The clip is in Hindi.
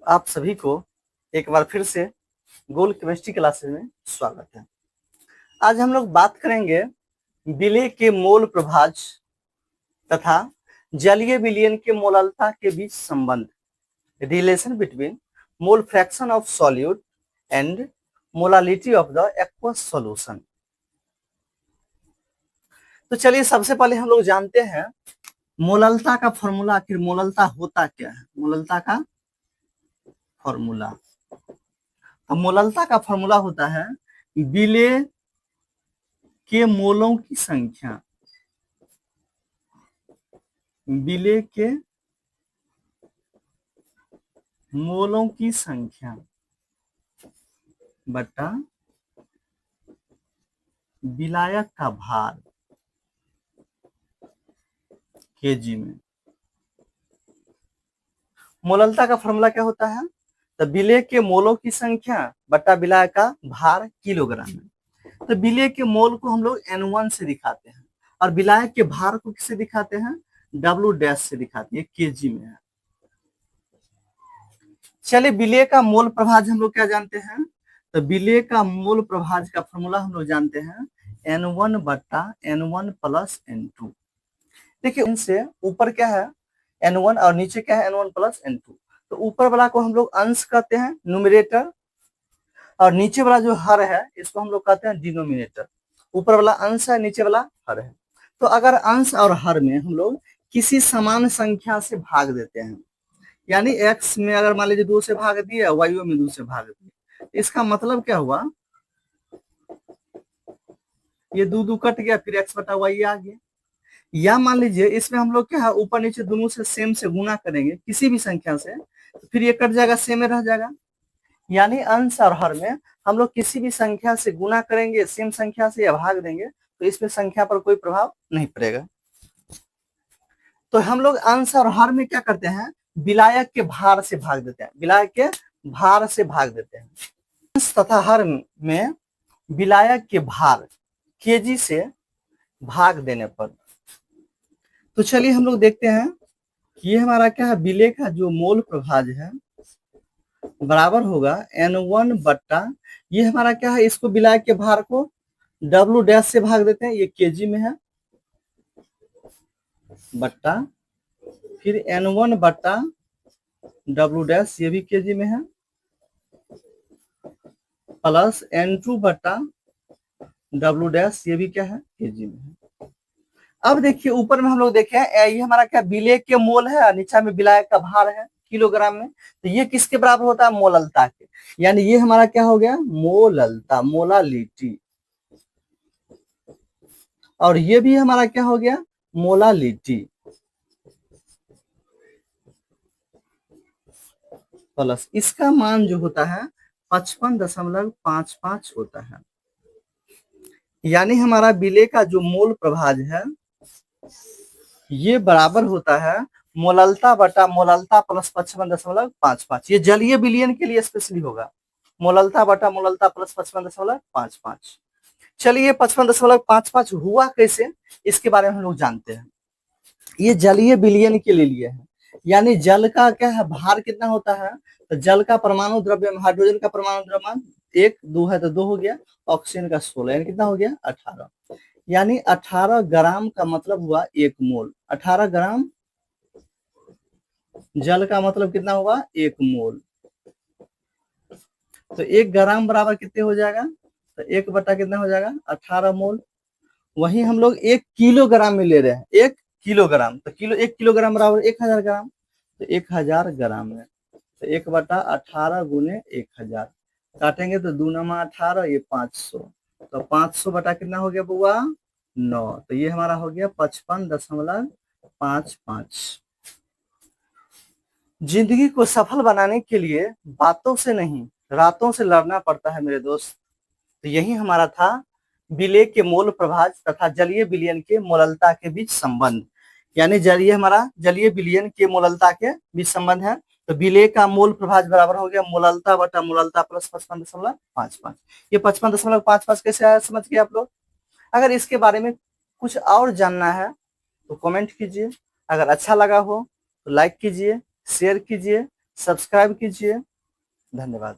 आप सभी को एक बार फिर से गोल केमिस्ट्री क्लासेस में स्वागत है। आज हम लोग बात करेंगे विलेय के मोल प्रभाज तथा जलीय विलयन के मोललता के बीच संबंध, relation between mole fraction of solute and molality of the aqueous solution. तो चलिए सबसे पहले हम लोग जानते हैं मोललता का फॉर्मूला। आखिर मोललता होता क्या है? मोललता का फॉर्मूला, तो मोललता का फॉर्मूला होता है विलेय के मोलों की संख्या, विलेय के मोलों की संख्या बटा विलायक का भार केजी में। मोललता का फॉर्मूला क्या होता है? तो विलेय के मोलों की संख्या बटा विलायक का भार किलोग्राम में। तो विलेय के मोल को हम लोग N1 से दिखाते हैं और विलायक के भार को किससे दिखाते हैं? W' से दिखाते हैं, केजी में है। चलिए विलेय का मोल प्रभाज हम लोग क्या जानते हैं? तो विलेय का मोल प्रभाज का फॉर्मूला हम लोग जानते हैं N1 बटा N1 प्लस N2। देखिए इनसे ऊपर क्या है N1 और नीचे क्या है N1 प्लस N2। तो ऊपर वाला को हम लोग अंश कहते हैं न्यूमरेटर, और नीचे वाला जो हर है इसको हम लोग कहते हैं डिनोमिनेटर। ऊपर वाला अंश है, नीचे वाला हर है। तो अगर अंश और हर में हम लोग किसी समान संख्या से भाग देते हैं, यानी x में अगर मान लीजिए 2 से भाग दिया, y में 2 से भाग दिया, इसका मतलब क्या हुआ? ये 2 कट गया, फिर x बटा y आ गया। या मान लीजिए इसमें हम लोग क्या है ऊपर नीचे दोनों से सेम से गुना करेंगे किसी भी संख्या से, तो फिर ये कट जाएगा, सेम में रह जाएगा। यानी अंश और हर में हम लोग किसी भी संख्या से गुना करेंगे सेम संख्या से या भाग देंगे तो इसमें संख्या पर कोई प्रभाव नहीं पड़ेगा। तो हम लोग अंश और हर में क्या करते हैं? विलायक के भार से भाग देते हैं, विलायक के भार से भाग देते हैं। अंश तथा हर में विलायक के भार केजी से भाग देने पर, तो चलिए हम लोग देखते हैं कि ये हमारा क्या है, विलेय का जो मोल प्रभाज है बराबर होगा N1 बट्टा, ये हमारा क्या है, इसको विलायक के भार को W' से भाग देते हैं, ये केजी में है, बट्टा फिर N1 बट्टा W', ये भी केजी में है, प्लस N2 बट्टा W', ये भी क्या है, केजी में है। अब देखिए ऊपर में हम लोग देखें ये हमारा क्या विलेय के मोल है, नीचे में विलायक का भार है किलोग्राम में, तो ये किसके बराबर होता है? मोललता के। यानी ये हमारा क्या हो गया? मोललता, मोलालिटी। और ये भी हमारा क्या हो गया? मोलालिटी प्लस इसका मान जो होता है 55.55 होता है। यानी हमारा विलेय का जो मोल प्रभाज है ये बराबर होता है मोललता बटा मोललता प्लस 55.55। ये जलीय विलयन के लिए स्पेशली होगा, मोललता बटा मोललता प्लस 55.55। चलिए 55.55 हुआ कैसे, इसके बारे में हम लोग जानते हैं। ये जलीय विलयन के लिए है, यानी जल का क्या है, भार कितना होता है? तो जल का परमाणु द्रव्यमान, हाइड्रोजन का परमाणु द्रव्यमान 1, 2 है तो 2 हो गया, ऑक्सीजन का 16, यानी कितना हो गया? 18। यानी 18 ग्राम का मतलब हुआ 1 मोल। 18 ग्राम जल का मतलब कितना हुआ? 1 मोल। तो 1 ग्राम बराबर कितने हो जाएगा? तो 1 बटा कितना हो जाएगा? 18 मोल। वही हम लोग 1 किलोग्राम में ले रहे हैं, 1 किलोग्राम, तो 1 किलोग्राम बराबर 1000 ग्राम, तो 1000 ग्राम में, तो 1 बटा 18 गुने 1000 काटेंगे तो 2 नमा 18, ये 500, तो 500 बटा कितना हो गया बुआ? 9। तो ये हमारा हो गया 55.55। जिंदगी को सफल बनाने के लिए बातों से नहीं रातों से लड़ना पड़ता है मेरे दोस्त। तो यही हमारा था विलेय के मोल प्रभाज तथा जलीय विलयन के मोललता के बीच संबंध। यानी जलीय हमारा जलीय विलयन के मोललता के बीच संबंध है। तो विलेय का मोल प्रभाज बराबर हो गया मोललता बटा मोललता प्लस 55.55। ये 55.55 कैसे आया समझ गए आप लोग? अगर इसके बारे में कुछ और जानना है तो कमेंट कीजिए। अगर अच्छा लगा हो तो लाइक कीजिए, शेयर कीजिए, सब्सक्राइब कीजिए। धन्यवाद।